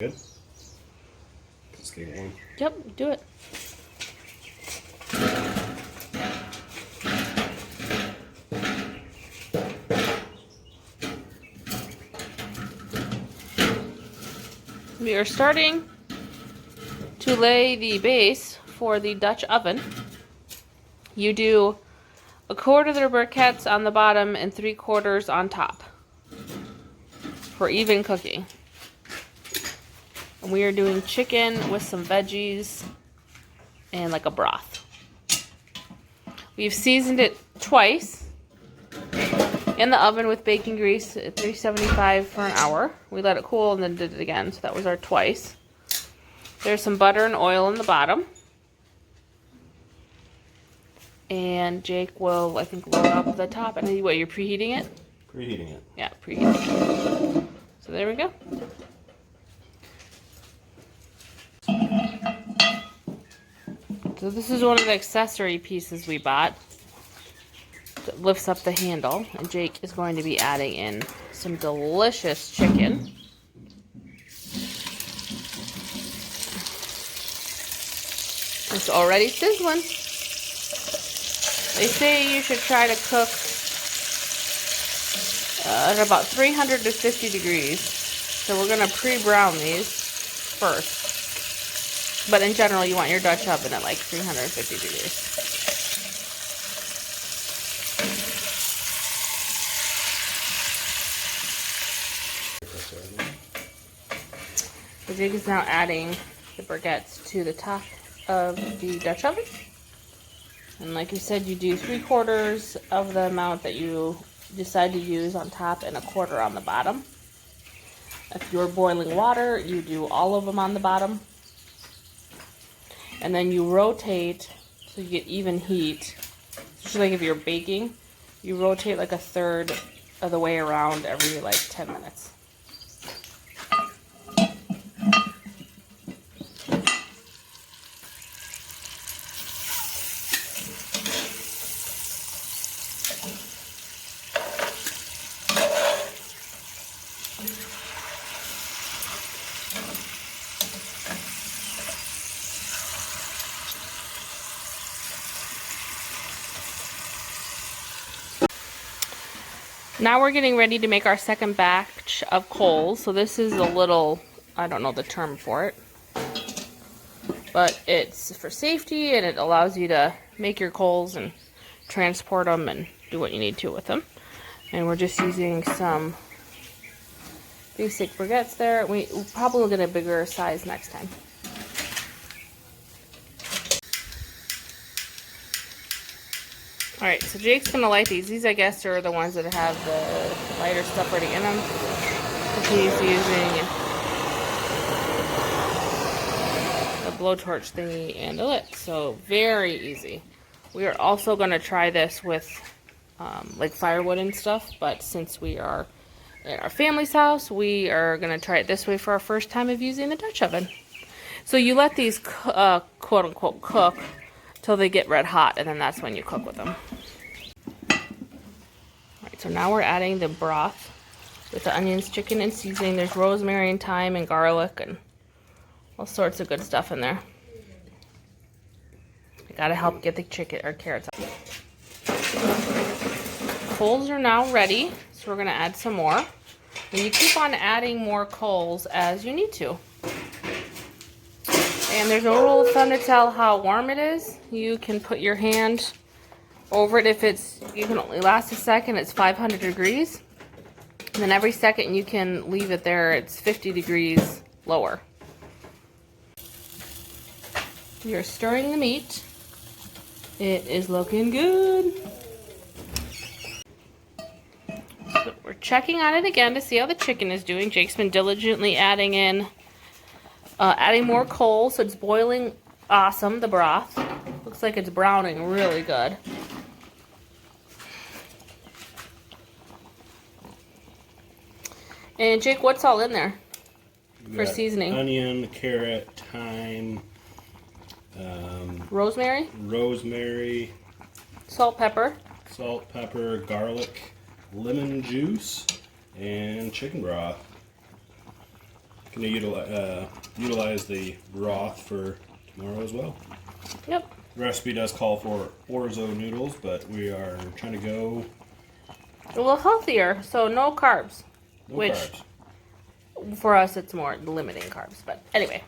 Good? Just getting one. Yep, do it. We are starting to lay the base for the Dutch oven. You do 1/4 of the briquettes on the bottom and 3/4 on top for even cooking. And we are doing chicken with some veggies and like a broth. We've seasoned it twice in the oven with baking grease at 375 for an hour. We let it cool and then did it again, so that was our twice. There's some butter and oil in the bottom. And Jake will, I think, load up the top. And then what, you're preheating it? Preheating it. Yeah, preheating it. So there we go. So this is one of the accessory pieces we bought that lifts up the handle. And Jake is going to be adding in some delicious chicken. It's already sizzling. They say you should try to cook at about 350 degrees. So we're going to pre-brown these first. But in general, you want your Dutch oven at like 350 degrees. So Jake is now adding the briquettes to the top of the Dutch oven. And like you said, you do 3/4 of the amount that you decide to use on top and 1/4 on the bottom. If you're boiling water, you do all of them on the bottom. And then you rotate so you get even heat. Especially like if you're baking, you rotate like 1/3 of the way around every like 10 minutes. Now we're getting ready to make our second batch of coals. So this is a little, I don't know the term for it, but it's for safety and it allows you to make your coals and transport them and do what you need to with them. And we're just using some basic briquettes there. We'll probably get a bigger size next time. Alright, so Jake's going to light these. These, I guess, are the ones that have the lighter stuff already in them. That he's using the blowtorch thingy and the lit. So, very easy. We are also going to try this with like firewood and stuff. But since we are at our family's house, we are going to try it this way for our first time of using the Dutch oven. So, you let these quote-unquote cook till they get red hot, and then that's when you cook with them. Alright, so now we're adding the broth with the onions, chicken, and seasoning. There's rosemary and thyme and garlic and all sorts of good stuff in there. I gotta help get the chicken or carrots out. Coals are now ready, so we're gonna add some more. And you keep on adding more coals as you need to. And there's no rule of thumb to tell how warm it is. You can put your hand over it. If you can only last a second, it's 500 degrees. And then every second you can leave it there, it's 50 degrees lower. You're stirring the meat. It is looking good. So we're checking on it again to see how the chicken is doing. Jake's been diligently adding in adding more coal, so it's boiling awesome, the broth. Looks like it's browning really good. And Jake, what's all in there for seasoning? Onion, carrot, thyme, rosemary, salt, pepper, garlic, lemon juice, and chicken broth. Gonna utilize the broth for tomorrow as well. Yep. The recipe does call for orzo noodles, but we are trying to go A little healthier, so no carbs. no Which carbs. for us it's more limiting carbs, but anyway.